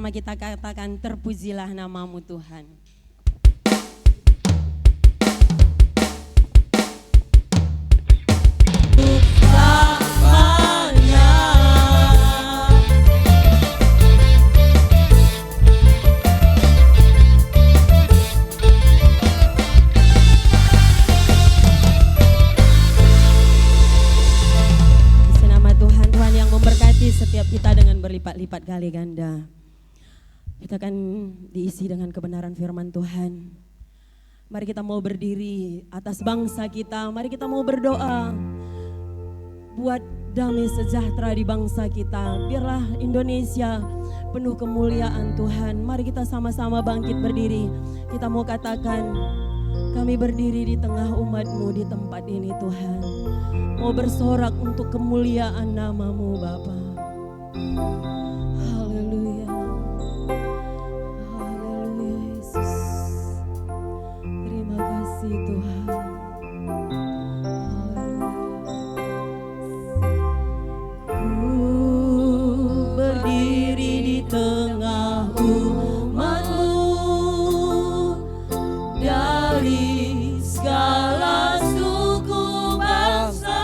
Sama-sama kita katakan terpujilah namamu Tuhan. Setiap kita dengan berlipat-lipat kali ganda. Kita akan diisi dengan kebenaran firman Tuhan. Mari kita mau berdiri atas bangsa kita. Mari kita mau berdoa buat damai sejahtera di bangsa kita. Biarlah Indonesia penuh kemuliaan Tuhan. Mari kita sama-sama bangkit berdiri. Kita mau katakan, kami berdiri di tengah umat-Mu di tempat ini Tuhan. Mau bersorak untuk kemuliaan nama-Mu Bapa. Haleluya. Haleluya Yesus. Terima kasih Tuhan. Ku berdiri di tengah umat-Mu dari segala suku bangsa.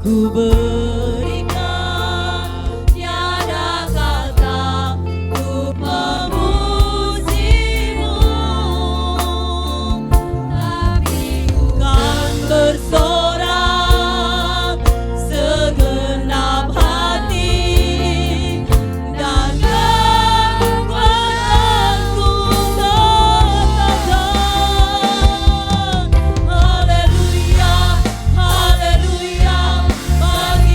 Ku berikan tiada kata untuk memuji-Mu, tapi ku kan bersorak segenap hati dan kekuatanku katakan haleluya, haleluya. Bagi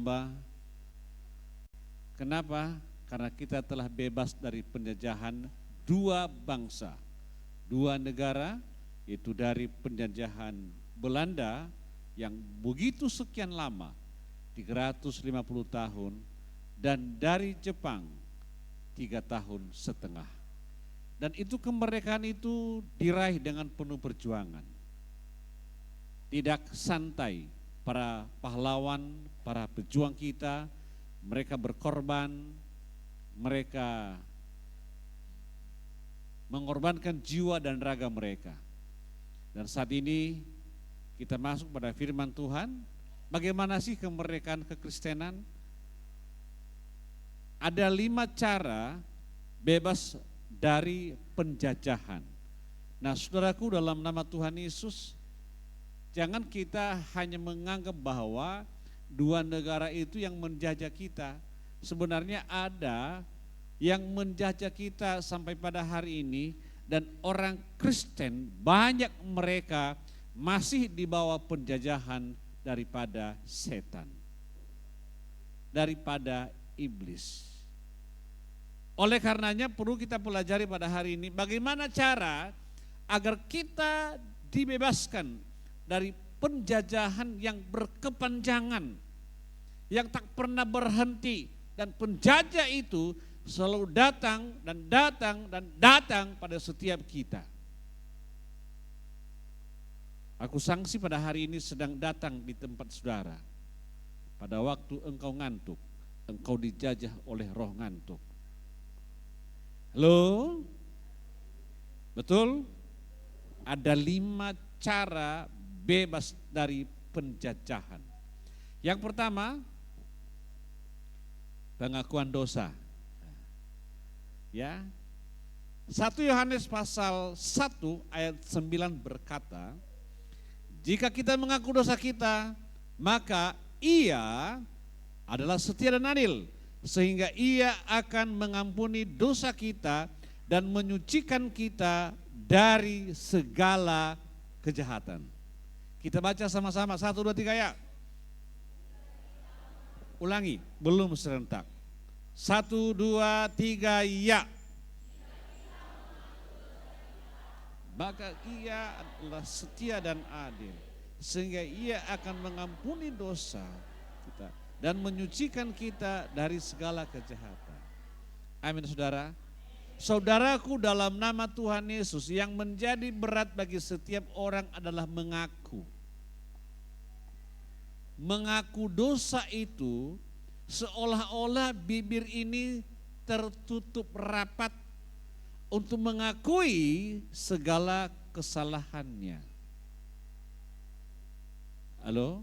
domba. Kenapa? Karena kita telah bebas dari penjajahan dua bangsa, dua negara, yaitu dari penjajahan Belanda yang begitu sekian lama, 350 tahun, dan dari Jepang 3 tahun setengah. Dan itu kemerdekaan itu diraih dengan penuh perjuangan. Tidak santai, para pahlawan, para pejuang kita, mereka berkorban, mereka mengorbankan jiwa dan raga mereka. Dan saat ini kita masuk pada firman Tuhan. Bagaimana sih kemerdekaan kekristenan? Ada 5 cara bebas dari penjajahan. Nah, saudaraku, dalam nama Tuhan Yesus, jangan kita hanya menganggap bahwa dua negara itu yang menjajah kita. Sebenarnya ada yang menjajah kita sampai pada hari ini, dan orang Kristen banyak mereka masih di bawah penjajahan daripada setan, daripada iblis. Oleh karenanya perlu kita pelajari pada hari ini bagaimana cara agar kita dibebaskan dari penjajahan yang berkepanjangan, yang tak pernah berhenti, dan penjajah itu selalu datang dan datang dan datang pada setiap kita. Aku sangsi pada hari ini sedang datang di tempat saudara. Pada waktu engkau ngantuk, engkau dijajah oleh roh ngantuk. Halo? Betul? Ada 5 cara bebas dari penjajahan. Yang pertama, pengakuan dosa. Ya. 1 Yohanes pasal 1 ayat 9 berkata, jika kita mengaku dosa kita, maka Ia adalah setia dan adil, sehingga Ia akan mengampuni dosa kita dan menyucikan kita dari segala kejahatan. Kita baca sama-sama, 1, 2, 3 ya. Ulangi, belum serentak. 1, 2, 3 ya. Maka Ia adalah setia dan adil, sehingga Ia akan mengampuni dosa kita dan menyucikan kita dari segala kejahatan. Amin, saudara. Saudaraku, dalam nama Tuhan Yesus, yang menjadi berat bagi setiap orang adalah mengaku. Mengaku dosa itu seolah-olah bibir ini tertutup rapat untuk mengakui segala kesalahannya. Halo?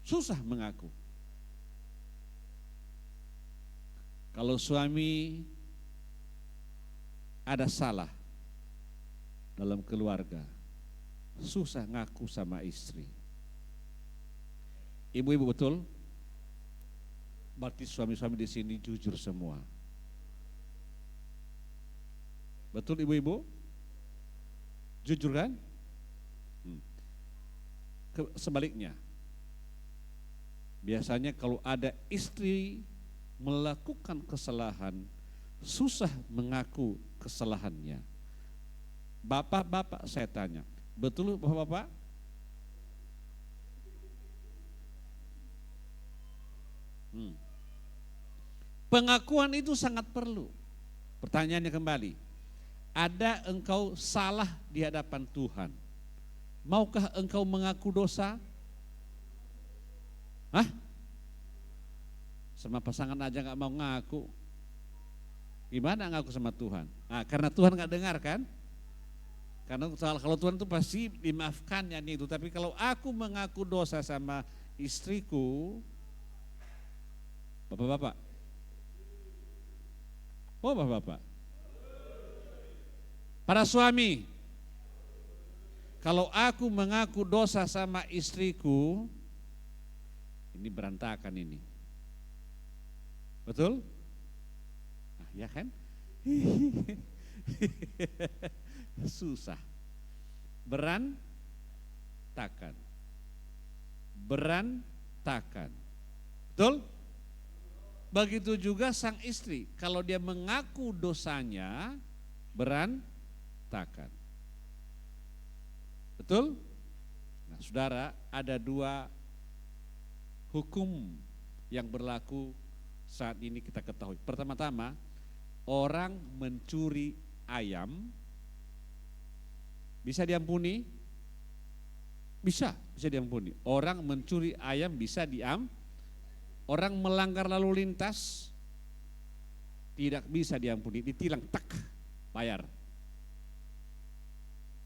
Susah mengaku. Kalau suami ada salah dalam keluarga, susah ngaku sama istri. Ibu-ibu betul? Berarti suami-suami di sini jujur semua. Betul ibu-ibu? Jujur kan? Sebaliknya, biasanya kalau ada istri melakukan kesalahan, susah mengaku kesalahannya. Bapak-bapak saya tanya, betul bapak-bapak? Pengakuan itu sangat perlu. Pertanyaannya kembali, ada engkau salah di hadapan Tuhan, maukah engkau mengaku dosa? Hah? Sama pasangan aja gak mau ngaku, gimana ngaku sama Tuhan? Nah, karena Tuhan gak dengar kan? Karena kalau Tuhan itu pasti dimaafkannya itu. Tapi kalau aku mengaku dosa sama istriku, bapak-bapak, oh bapak-bapak, para suami, kalau aku mengaku dosa sama istriku, ini berantakan ini. Betul? Nah, ya kan? Susah. Berantakan. Berantakan. Betul? Begitu juga sang istri, kalau dia mengaku dosanya berantakan. Betul? Nah, saudara, ada dua hukum yang berlaku saat ini kita ketahui. Pertama-tama, orang mencuri ayam bisa diampuni? Bisa diampuni. Orang mencuri ayam bisa diampuni. Orang melanggar lalu lintas tidak bisa diampuni, ditilang, tak, bayar.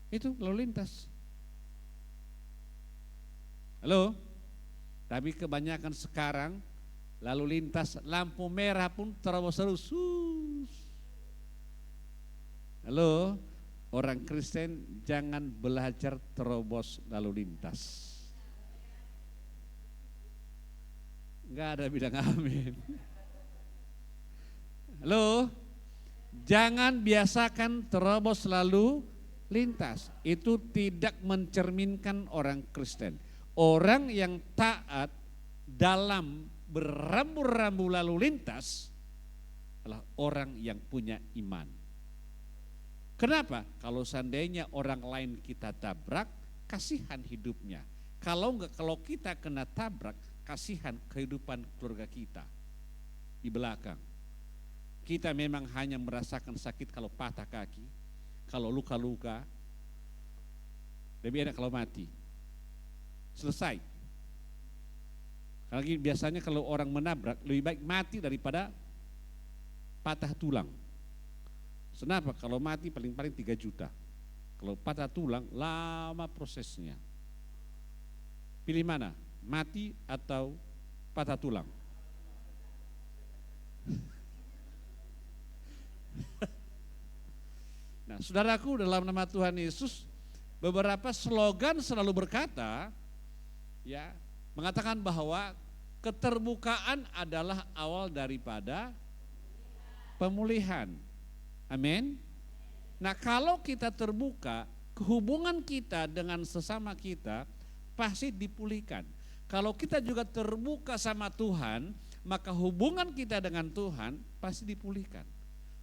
Itu lalu lintas. Halo? Tapi kebanyakan sekarang lalu lintas lampu merah pun terus. Halo? Orang Kristen jangan belajar terobos lalu lintas. Enggak ada bilang amin. Halo? Jangan biasakan terobos lalu lintas. Itu tidak mencerminkan orang Kristen. Orang yang taat dalam berambu-rambu lalu lintas adalah orang yang punya iman. Kenapa? Kalau seandainya orang lain kita tabrak, kasihan hidupnya. Kalau kita kena tabrak, kasihan kehidupan keluarga kita di belakang. Kita memang hanya merasakan sakit kalau patah kaki, kalau luka-luka. Lebih enak kalau mati. Selesai. Karena biasanya kalau orang menabrak lebih baik mati daripada patah tulang. Kenapa? Kalau mati paling-paling 3 juta. Kalau patah tulang lama prosesnya. Pilih mana? Mati atau patah tulang? Nah, saudaraku, dalam nama Tuhan Yesus, beberapa slogan selalu berkata, ya, mengatakan bahwa keterbukaan adalah awal daripada pemulihan. Amin. Nah, kalau kita terbuka, hubungan kita dengan sesama kita pasti dipulihkan. Kalau kita juga terbuka sama Tuhan, maka hubungan kita dengan Tuhan pasti dipulihkan.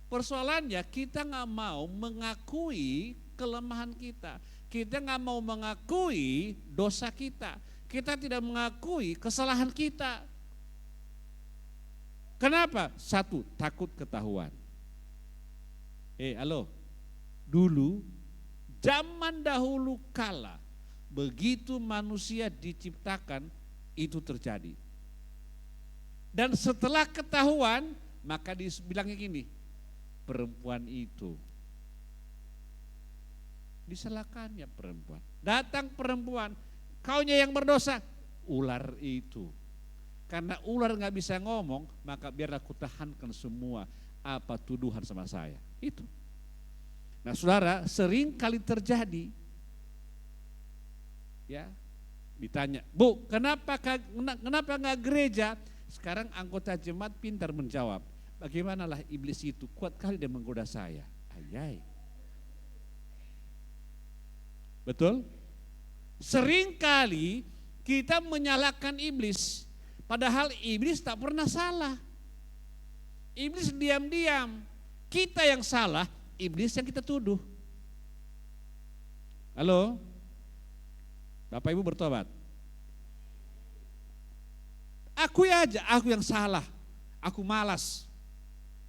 Persoalannya kita nggak mau mengakui kelemahan kita. Kita nggak mau mengakui dosa kita. Kita tidak mengakui kesalahan kita. Kenapa? Satu, takut ketahuan. Halo, dulu zaman dahulu kala, begitu manusia diciptakan, itu terjadi. Dan setelah ketahuan, maka dibilangnya gini, perempuan itu. Disalahkannya perempuan. Datang perempuan, kaunya yang berdosa, ular itu. Karena ular gak bisa ngomong, maka biarlah aku tahankan semua apa tuduhan sama saya. Itu. Nah, saudara, sering kali terjadi. Ya, ditanya, Bu, kenapa nggak gereja? Sekarang anggota jemaat pintar menjawab. Bagaimanalah iblis itu kuat kali dia menggoda saya. Ayai. Betul? Sering kali kita menyalahkan iblis, padahal iblis tak pernah salah. Iblis diam-diam. Kita yang salah, iblis yang kita tuduh. Halo? Bapak Ibu bertobat. Akui aja, aku yang salah. Aku malas.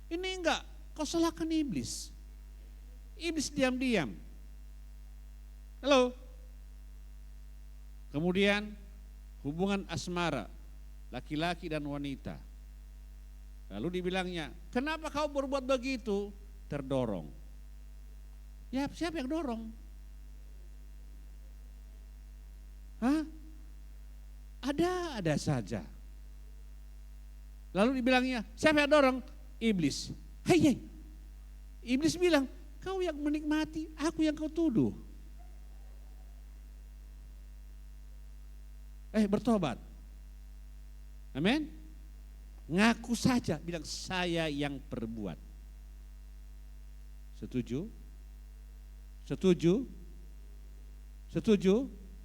Ini enggak, kau salahkan iblis. Iblis diam-diam. Halo? Kemudian hubungan asmara, laki-laki dan wanita. Lalu dibilangnya, kenapa kau berbuat begitu? Terdorong. Ya, siapa yang dorong? Hah? Ada saja. Lalu dibilangnya, siapa yang dorong? Iblis. Hei. Iblis bilang, kau yang menikmati, aku yang kau tuduh. Bertobat. Amin. Ngaku saja, bilang saya yang perbuat. Setuju? Setuju? Setuju?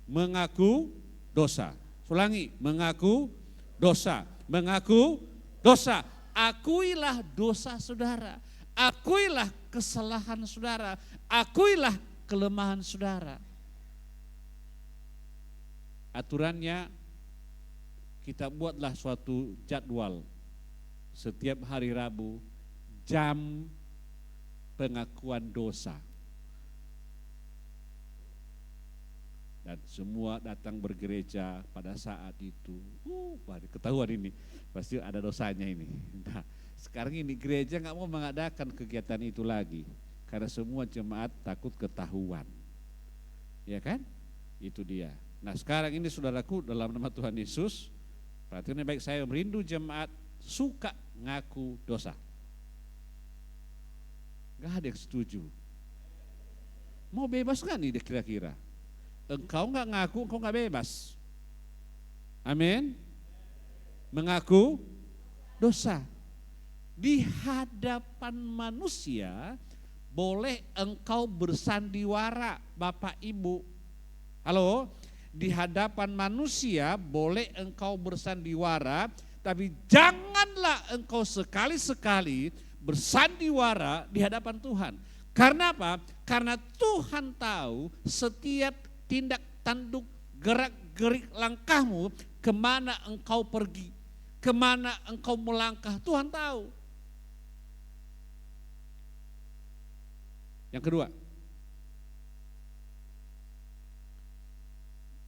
Mengaku dosa. Ulangi, mengaku dosa. mengaku dosa. Akuilah dosa saudara. Akuilah kesalahan saudara. Akuilah kelemahan saudara. Aturannya kita buatlah suatu jadwal. Setiap hari Rabu jam pengakuan dosa. Dan semua datang bergereja pada saat itu. Ketahuan ini, pasti ada dosanya ini. Nah, sekarang ini gereja nggak mau mengadakan kegiatan itu lagi. Karena semua jemaat takut ketahuan. Ya kan? Itu dia. Nah sekarang ini saudaraku dalam nama Tuhan Yesus, perhatian baik, saya merindu jemaat suka ngaku dosa. Gak ada yang setuju. Mau bebas kan nih kira-kira? Engkau gak ngaku, engkau gak bebas. Amin. Mengaku dosa. Di hadapan manusia boleh engkau bersandiwara, Bapak Ibu. Halo? Di hadapan manusia boleh engkau bersandiwara, tapi janganlah engkau sekali-sekali bersandiwara di hadapan Tuhan. Karena apa? Karena Tuhan tahu setiap tindak tanduk gerak-gerik langkahmu, kemana engkau pergi, kemana engkau melangkah, Tuhan tahu. Yang kedua,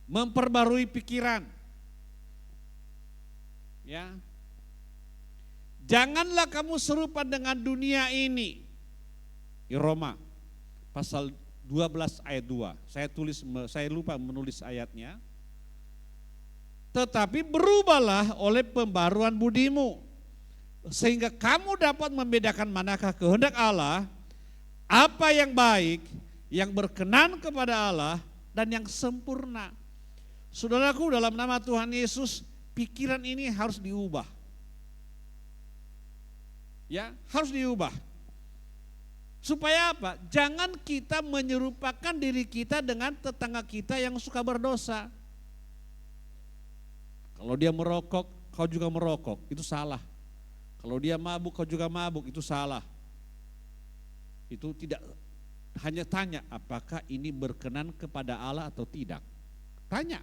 memperbarui pikiran. Ya. Janganlah kamu serupa dengan dunia ini. Di Roma pasal 12 ayat 2. Saya lupa menulis ayatnya. Tetapi berubahlah oleh pembaruan budimu, sehingga kamu dapat membedakan manakah kehendak Allah, apa yang baik, yang berkenan kepada Allah, dan yang sempurna. Saudaraku, dalam nama Tuhan Yesus, pikiran ini harus diubah. Ya, harus diubah. Supaya apa? Jangan kita menyerupakan diri kita dengan tetangga kita yang suka berdosa. Kalau dia merokok, kau juga merokok, itu salah. Kalau dia mabuk, kau juga mabuk, itu salah. Itu tidak, hanya tanya apakah ini berkenan kepada Allah atau tidak. Tanya,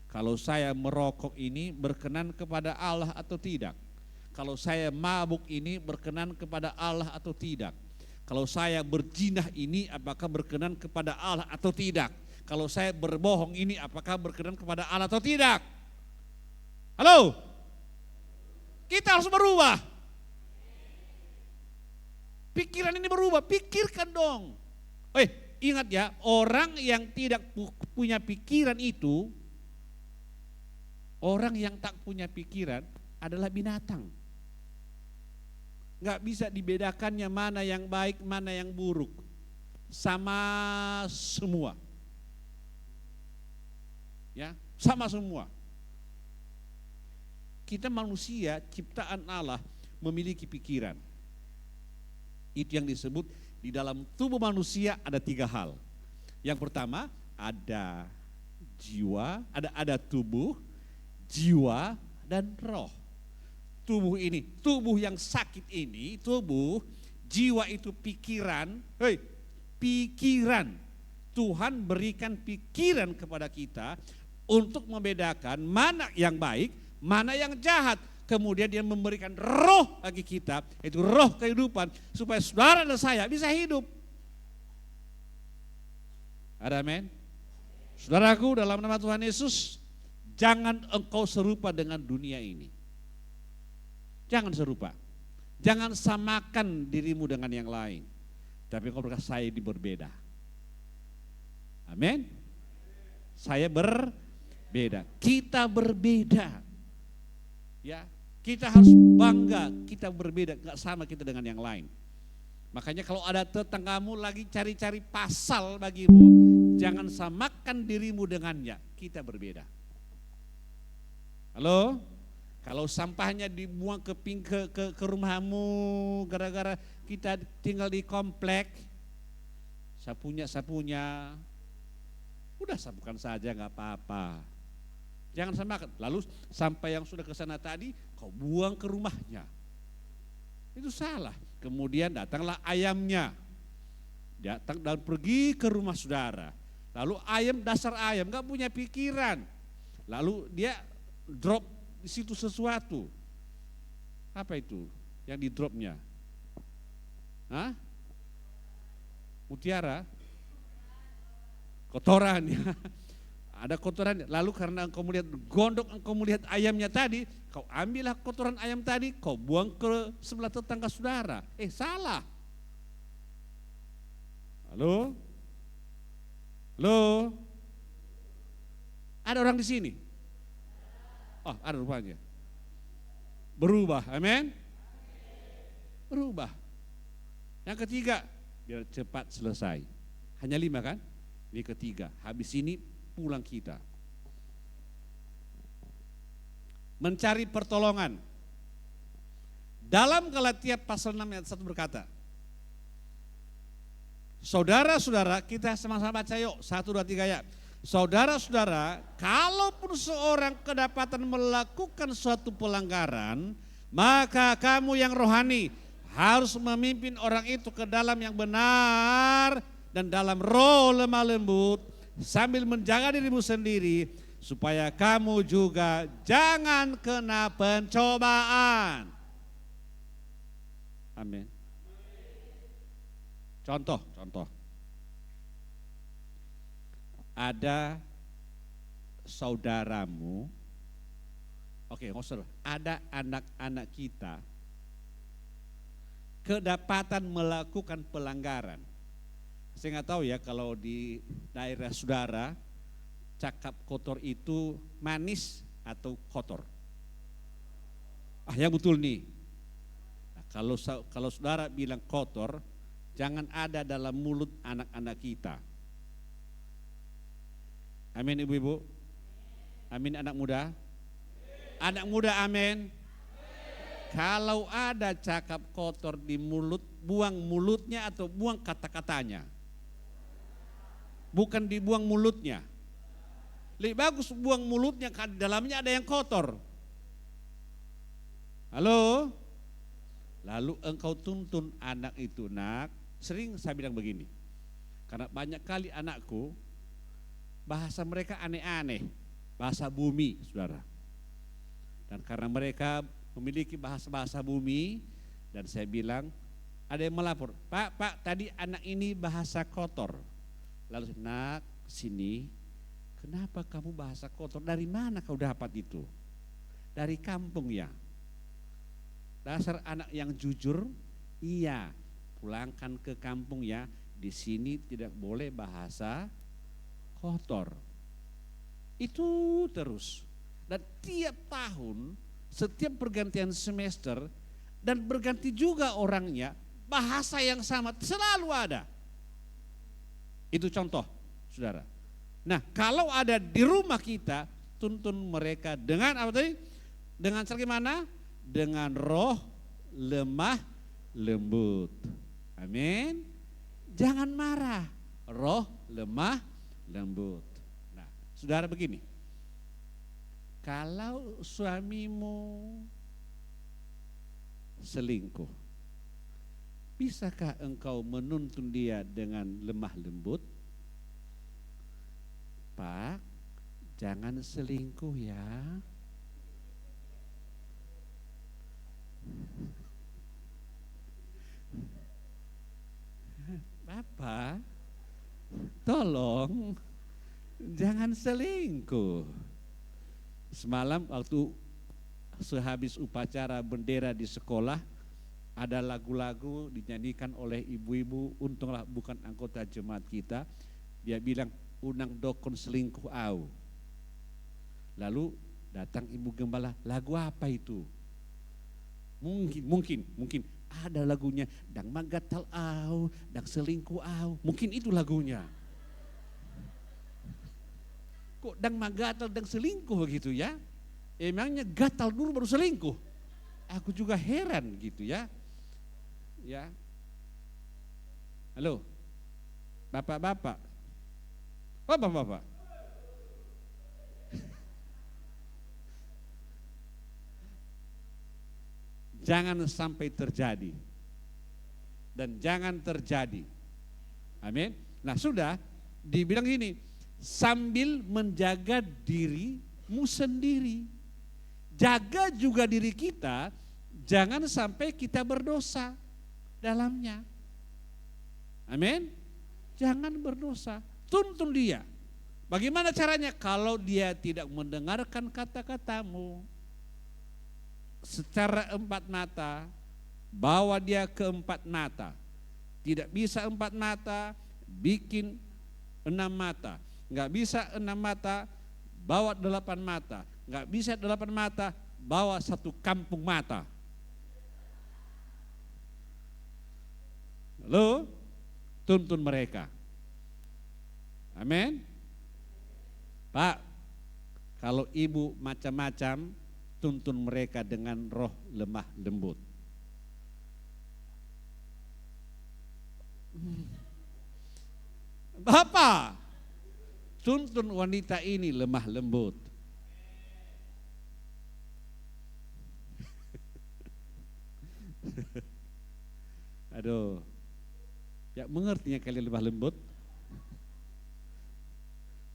kalau saya merokok ini berkenan kepada Allah atau tidak. Kalau saya mabuk ini berkenan kepada Allah atau tidak. Kalau saya berzinah ini apakah berkenan kepada Allah atau tidak. Kalau saya berbohong ini apakah berkenan kepada Allah atau tidak. Halo? Kita harus berubah. Pikiran ini berubah, pikirkan dong. Ingat ya, orang yang tidak punya pikiran itu, orang yang tak punya pikiran adalah binatang. Gak bisa dibedakannya mana yang baik, mana yang buruk. Sama semua. Ya, sama semua. Kita manusia, ciptaan Allah, memiliki pikiran. Itu yang disebut di dalam tubuh manusia ada 3 hal. Yang pertama ada jiwa, ada tubuh, jiwa, dan roh. Tubuh ini, tubuh yang sakit ini, tubuh, jiwa itu pikiran, pikiran. Tuhan berikan pikiran kepada kita untuk membedakan mana yang baik, mana yang jahat. Kemudian dia memberikan roh bagi kita, yaitu roh kehidupan, supaya saudara dan saya bisa hidup. Ada amin? Saudaraku, dalam nama Tuhan Yesus, jangan engkau serupa dengan dunia ini. Jangan serupa. Jangan samakan dirimu dengan yang lain. Tapi engkau berkata, saya ini berbeda. Amin. Saya berbeda. Kita berbeda. Ya, kita harus bangga kita berbeda, enggak sama kita dengan yang lain. Makanya kalau ada tetanggamu lagi cari-cari pasal bagimu, jangan samakan dirimu dengannya. Kita berbeda. Halo? Kalau sampahnya dibuang ke rumahmu gara-gara kita tinggal di komplek, sapunya, udah sapukan saja nggak apa-apa. Jangan samakan. Lalu sampai yang sudah ke sana tadi, kau buang ke rumahnya. Itu salah. Kemudian datanglah ayamnya. Datang dan pergi ke rumah saudara. Lalu ayam, dasar ayam, gak punya pikiran. Lalu dia drop di situ sesuatu. Apa itu yang di dropnya? Hah? Mutiara? Kotoran ya. Ada kotoran. Lalu karena engkau melihat gondok, engkau melihat ayamnya tadi, kau ambillah kotoran ayam tadi, kau buang ke sebelah tetangga saudara. Salah. Halo? Halo? Ada orang di sini? Oh, ada rupanya. Berubah, amin? Berubah. Yang ketiga, biar cepat selesai. Hanya 5 kan? Ini ketiga, habis ini pulang kita. Mencari pertolongan. Dalam Galatia pasal 6 ayat 1 berkata, saudara-saudara, kita sama-sama baca yuk, 1, 2, 3 ya. Saudara-saudara, kalaupun seorang kedapatan melakukan suatu pelanggaran, maka kamu yang rohani harus memimpin orang itu ke dalam yang benar dan dalam roh lemah lembut, sambil menjaga dirimu sendiri, supaya kamu juga jangan kena pencobaan. Amin. Contoh. Ada saudaramu, ada anak-anak kita kedapatan melakukan pelanggaran. Saya nggak tahu ya kalau di daerah saudara cakap kotor itu manis atau kotor. Yang betul nih. Nah, kalau saudara bilang kotor, jangan ada dalam mulut anak-anak kita. Amin ibu-ibu. Amin anak muda. Anak muda amin. Kalau ada cakap kotor di mulut, buang mulutnya atau buang kata-katanya. Bukan dibuang mulutnya. Lebih bagus buang mulutnya karena di dalamnya ada yang kotor. Halo? Lalu engkau tuntun anak itu, nak. Sering saya bilang begini. Karena banyak kali anakku bahasa mereka aneh-aneh, bahasa bumi, saudara. Dan karena mereka memiliki bahasa-bahasa bumi, dan saya bilang, ada yang melapor, Pak, tadi anak ini bahasa kotor. Lalu, nak, sini, kenapa kamu bahasa kotor? Dari mana kau dapat itu? Dari kampung ya. Dasar anak yang jujur, iya, pulangkan ke kampung ya. Di sini tidak boleh bahasa kotor. Itu terus. Dan tiap tahun, setiap pergantian semester, dan berganti juga orangnya, bahasa yang sama selalu ada. Itu contoh, saudara. Nah, kalau ada di rumah kita, tuntun mereka dengan apa tadi? Dengan cara gimana? Dengan roh lemah lembut. Amin. Jangan marah. Roh lemah lembut. Nah, saudara begini. Kalau suamimu selingkuh, bisakah engkau menuntun dia dengan lemah lembut? Pak, jangan selingkuh ya. Bapak, tolong jangan selingkuh. Semalam waktu sehabis upacara bendera di sekolah, ada lagu-lagu dinyanyikan oleh ibu-ibu, untunglah bukan anggota jemaat kita. Dia bilang, unang dokon selingkuh au. Lalu datang ibu gembala, lagu apa itu? Mungkin ada lagunya, dang magatal au, dang selingkuh au. Mungkin itu lagunya. Kok dang magatal, dang selingkuh begitu ya? Emangnya gatal dulu baru selingkuh? Aku juga heran gitu ya. Ya. Halo. Bapak-bapak. Oh, bapak-bapak. jangan sampai terjadi. Dan jangan terjadi. Amin. Nah sudah dibilang gini, sambil menjaga dirimu sendiri. Jaga juga diri kita, jangan sampai kita berdosa dalamnya. Amin. Jangan berdosa, tuntun dia. Bagaimana caranya? Kalau dia tidak mendengarkan kata-katamu secara empat mata, bawa dia ke empat mata. Tidak bisa empat mata, bikin 6 mata. Enggak bisa 6 mata, bawa 8 mata. Enggak bisa 8 mata, bawa 1 kampung mata. Lalu tuntun mereka. Amin. Pak, kalau ibu macam-macam, tuntun mereka dengan roh lemah lembut. Bapak, tuntun wanita ini lemah lembut. Aduh, ya mengertinya kalian lemah lembut?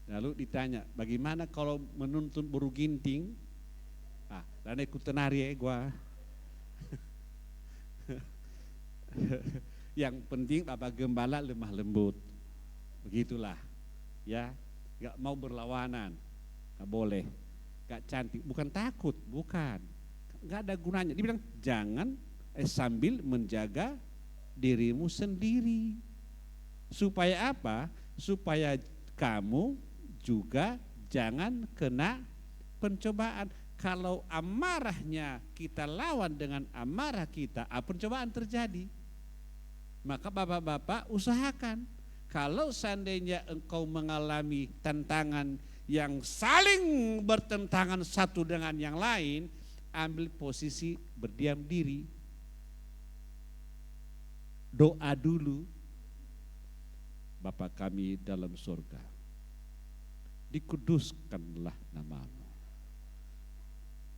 Lalu ditanya, bagaimana kalau menuntun buru ginting? Dan ikut tenari ya gua. Yang penting Bapak Gembala lemah lembut. Begitulah. Ya, gak mau berlawanan. Gak boleh. Gak cantik, bukan takut, bukan. Gak ada gunanya. Dia bilang jangan sambil menjaga dirimu sendiri. Supaya apa? Supaya kamu juga jangan kena pencobaan. Kalau amarahnya kita lawan dengan amarah kita, pencobaan terjadi. Maka bapak-bapak usahakan, kalau seandainya engkau mengalami tantangan yang saling bertentangan satu dengan yang lain, ambil posisi berdiam diri. Doa dulu. Bapa kami dalam surga, dikuduskanlah namamu.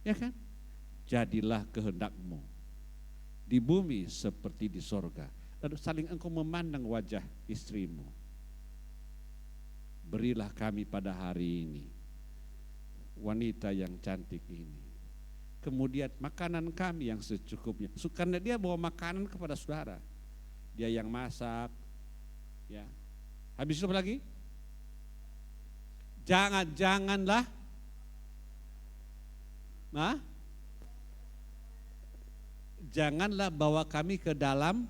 Ya kan? Jadilah kehendak-Mu di bumi seperti di sorga. Dan saling engkau memandang wajah istrimu. Berilah kami pada hari ini wanita yang cantik ini. Kemudian makanan kami yang secukupnya. Karena dia bawa makanan kepada saudara. Dia yang masak. Ya. Habis itu apa lagi? Janganlah janganlah bawa kami ke dalam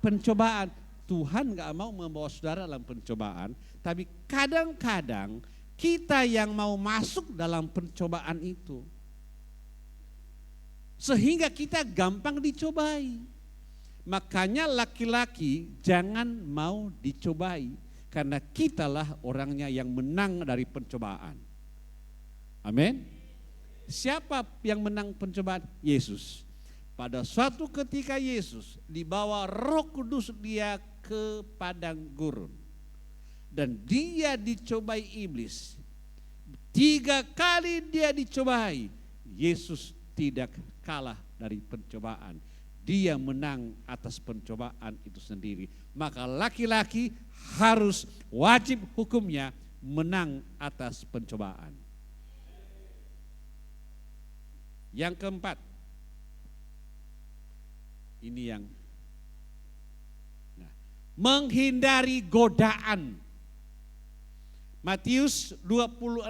pencobaan. Tuhan gak mau membawa saudara dalam pencobaan, tapi kadang-kadang kita yang mau masuk dalam pencobaan itu. Sehingga kita gampang dicobai. Makanya laki-laki jangan mau dicobai, karena kitalah orangnya yang menang dari pencobaan. Amin. Siapa yang menang pencobaan? Yesus. Pada suatu ketika Yesus dibawa Roh Kudus dia ke padang gurun. Dan dia dicobai iblis. 3 kali dia dicobai. Yesus tidak kalah dari pencobaan. Dia menang atas pencobaan itu sendiri. Maka laki-laki harus wajib hukumnya menang atas pencobaan. Yang keempat, ini yang menghindari godaan. Matius 26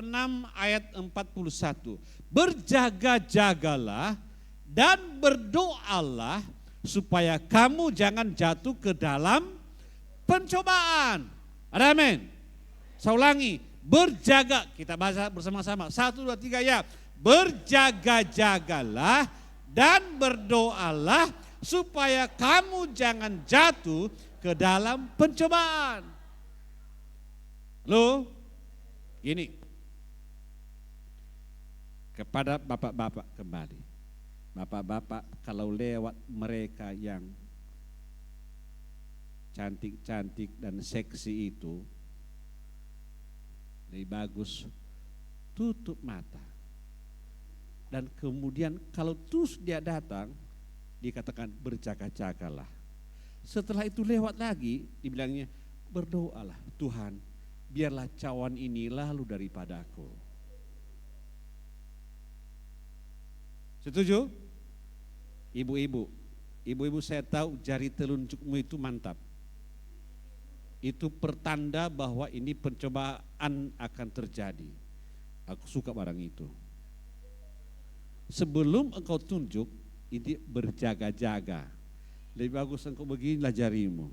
ayat 41. Berjaga-jagalah dan berdoalah supaya kamu jangan jatuh ke dalam pencobaan. Ada amin? Saya ulangi, berjaga, kita baca bersama-sama. 1, 2, 3 ya. Berjaga-jagalah dan berdoalah supaya kamu jangan jatuh ke dalam pencobaan. Loh, gini, kepada bapak-bapak kembali. Bapak-bapak kalau lewat mereka yang cantik-cantik dan seksi itu, lebih bagus tutup mata. Dan kemudian kalau terus dia datang, dikatakan berjaga-jagalah. Setelah itu lewat lagi, dibilangnya berdoalah, Tuhan, biarlah cawan ini lalu daripadaku. Setuju? Ibu-ibu saya tahu jari telunjukmu itu mantap. Itu pertanda bahwa ini pencobaan akan terjadi. Aku suka barang itu. Sebelum engkau tunjuk, ini berjaga-jaga. Lebih bagus engkau beginilah jarimu.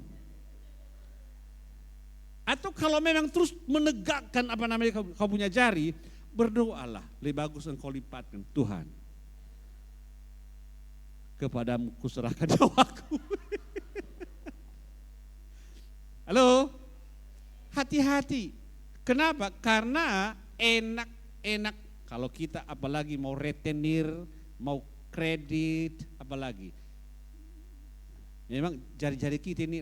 Atau kalau memang terus menegakkan kau punya jari, berdoalah. Lebih bagus engkau lipatkan, Tuhan, kepadamu kuserahkan nyawaku. Halo, hati-hati. Kenapa? Karena enak kalau kita apalagi mau retenir, mau kredit, apalagi. Memang jari-jari kita ini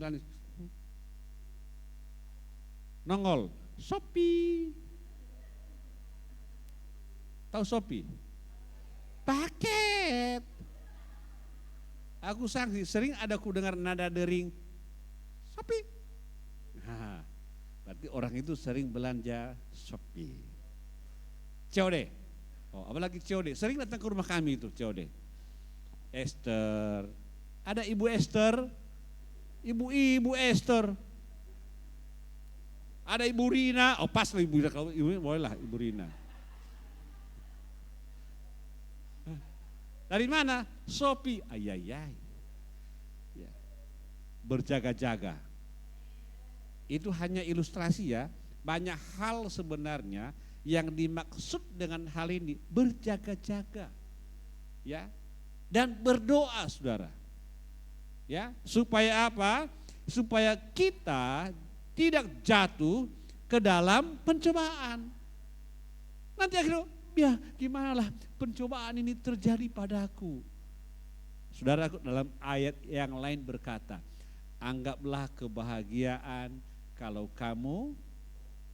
nongol, Shopee. Tahu Shopee? Paket. Aku sanksi, sering ada ku dengar nada dering, Shopee. Nah, berarti orang itu sering belanja Shopee. COD. Oh, apalagi COD. Sering datang ke rumah kami itu COD. Esther. Ada Ibu Esther. Ibu Esther. Ada Ibu Rina. Oh, pas lah Ibu Rina. Kalau Ibu boleh lah Ibu Rina. Dari mana? Shopee. Ayayay. Ya. Berjaga-jaga. Itu hanya ilustrasi ya. Banyak hal sebenarnya yang dimaksud dengan hal ini. Berjaga-jaga. Ya. Dan berdoa, saudara. Ya, supaya apa? Supaya kita tidak jatuh ke dalam pencobaan. Nanti akhirnya, ya gimana lah pencobaan ini terjadi padaku. Saudara, dalam ayat yang lain berkata, anggaplah kebahagiaan kalau kamu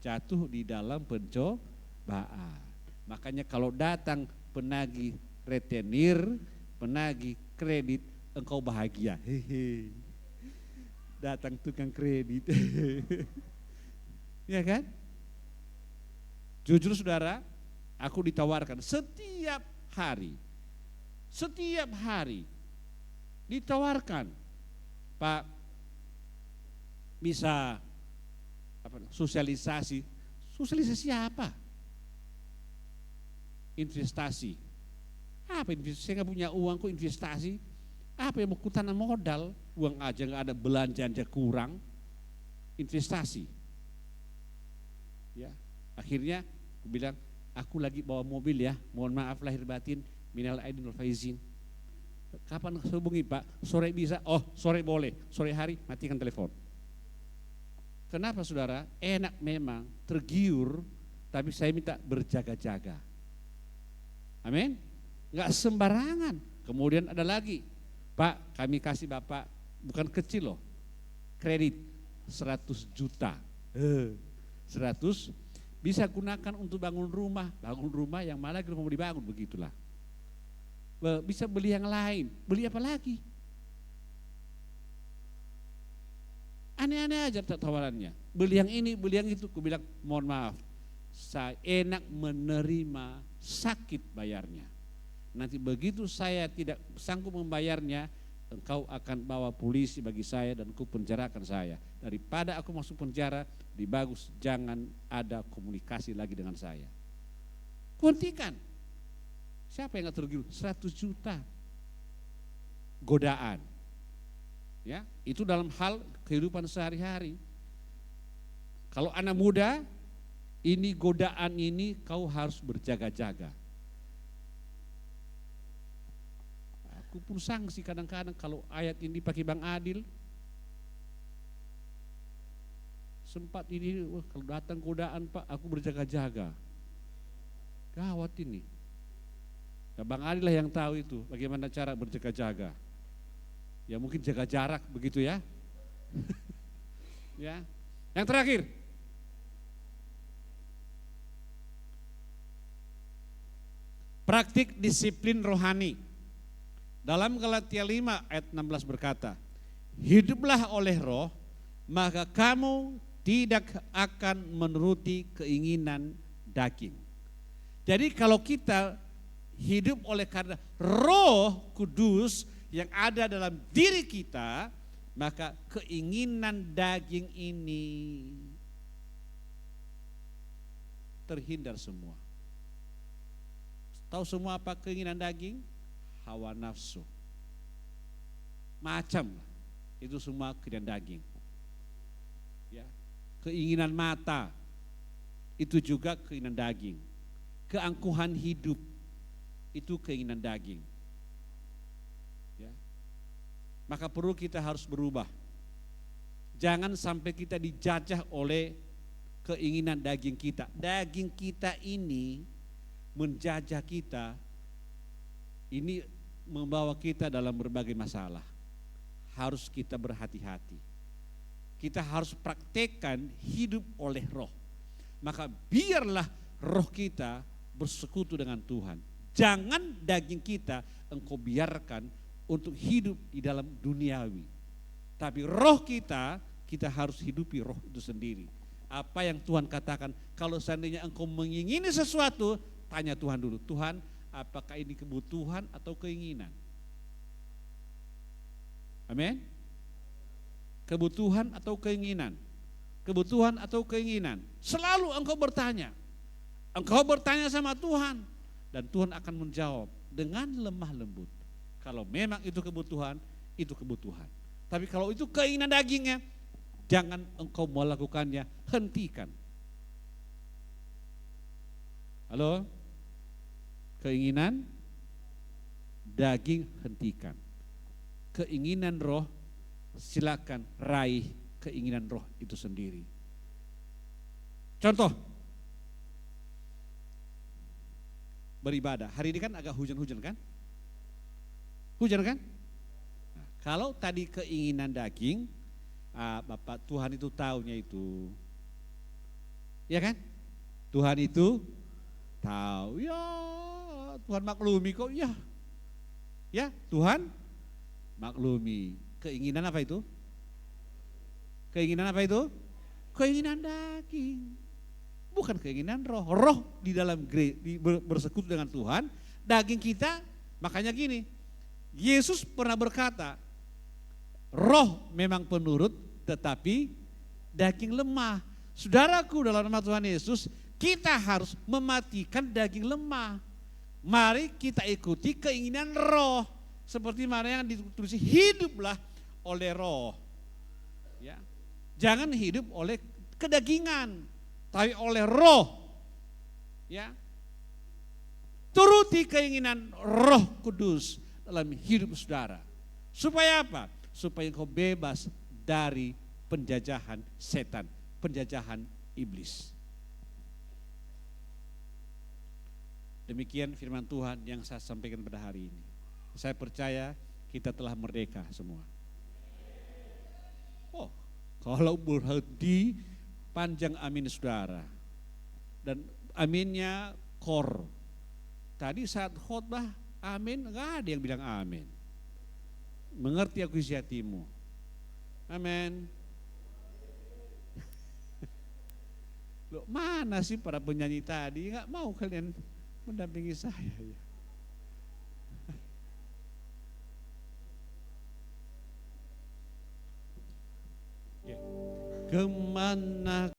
jatuh di dalam pencobaan. Makanya kalau datang penagih retenir, penagih kredit, engkau bahagia. Hehe. Datang tukang kredit. Ya kan? Jujur saudara, aku ditawarkan setiap hari ditawarkan, Pak, bisa sosialisasi apa? Investasi. Apa investasi? Saya nggak punya uang kok investasi. Apa yang mau kutanam modal, uang aja nggak ada, belanja aja kurang, investasi. Ya, akhirnya aku bilang, aku lagi bawa mobil ya, mohon maaf lahir batin, minal aidin wal faizin. Kapan hubungi Pak? Sore bisa? Oh, sore boleh. Sore hari matikan telepon. Kenapa saudara? Enak memang, tergiur, tapi saya minta berjaga-jaga. Amin? Nggak sembarangan. Kemudian ada lagi, Pak, kami kasih Bapak, bukan kecil loh, kredit 100 juta. 100 bisa gunakan untuk bangun rumah yang malah mau dibangun, begitulah. Bisa beli yang lain, beli apa lagi? Aneh-aneh aja tawarannya. Beli yang ini, beli yang itu. Aku bilang, mohon maaf, saya enak menerima sakit bayarnya. Nanti begitu saya tidak sanggup membayarnya, engkau akan bawa polisi bagi saya dan ku penjarakan saya. Daripada aku masuk penjara, lebih bagus jangan ada komunikasi lagi dengan saya. Kuhentikan. Siapa yang gak tergiur? 100 juta. Godaan. Ya, itu dalam hal kehidupan sehari-hari. Kalau anak muda, ini godaan ini kau harus berjaga-jaga. Aku pun sanksi kadang-kadang kalau ayat ini pakai Bang Adil. Sempat ini, kalau datang godaan Pak, aku berjaga-jaga. Gawat ini. Ya Bang Adil lah yang tahu itu, bagaimana cara berjaga-jaga. Ya mungkin jaga jarak begitu ya. Ya. Yang terakhir. Praktik disiplin rohani. Dalam Galatia 5 ayat 16 berkata, hiduplah oleh roh, maka kamu tidak akan menuruti keinginan daging. Jadi kalau kita hidup oleh karena Roh Kudus yang ada dalam diri kita, maka keinginan daging ini terhindar semua. Tahu semua apa keinginan daging? Hawa nafsu. Macam itu semua keinginan daging. Ya. Keinginan mata itu juga keinginan daging. Keangkuhan hidup itu keinginan daging. Ya. Maka perlu kita harus berubah. Jangan sampai kita dijajah oleh keinginan daging kita. Daging kita ini menjajah kita, ini membawa kita dalam berbagai masalah. Harus kita berhati-hati. Kita harus praktekkan hidup oleh roh. Maka biarlah roh kita bersekutu dengan Tuhan. Jangan daging kita engkau biarkan untuk hidup di dalam duniawi. Tapi roh kita harus hidupi roh itu sendiri. Apa yang Tuhan katakan, kalau seandainya engkau mengingini sesuatu, tanya Tuhan dulu, Tuhan apakah ini kebutuhan atau keinginan? Amin. Kebutuhan atau keinginan? Kebutuhan atau keinginan? Selalu engkau bertanya. Engkau bertanya sama Tuhan. Dan Tuhan akan menjawab dengan lemah lembut. Kalau memang itu kebutuhan, itu kebutuhan. Tapi kalau itu keinginan dagingnya, jangan engkau melakukannya, hentikan. Halo? Keinginan daging hentikan. Keinginan roh silakan raih keinginan roh itu sendiri. Contoh, beribadah. Hari ini kan agak hujan-hujan kan? Hujan kan? Nah, kalau tadi keinginan daging, Bapak Tuhan itu taunya itu. Ya kan? Tuhan itu tahu. Ya, Tuhan maklumi kok. Ya. Ya, Tuhan maklumi. Keinginan apa itu? Keinginan apa itu? Keinginan daging. Bukan keinginan roh. Roh di dalam bersekutu dengan Tuhan, daging kita, makanya gini, Yesus pernah berkata, roh memang penurut tetapi daging lemah. Saudaraku, dalam nama Tuhan Yesus, kita harus mematikan daging lemah. Mari kita ikuti keinginan roh. Seperti mana yang ditulis, hiduplah oleh roh. Ya. Jangan hidup oleh kedagingan, tapi oleh roh. Ya. Turuti keinginan Roh Kudus dalam hidup saudara. Supaya apa? Supaya kau bebas dari penjajahan setan, penjajahan iblis. Demikian firman Tuhan yang saya sampaikan pada hari ini. Saya percaya kita telah merdeka semua. Oh, kalau berhenti panjang amin saudara. Dan aminnya kor. Tadi saat khotbah amin, enggak ada yang bilang amin. Mengerti aku isi hatimu. Amin. Loh, mana sih para penyanyi tadi? Enggak mau kalian mendampingi saya ya. Kemana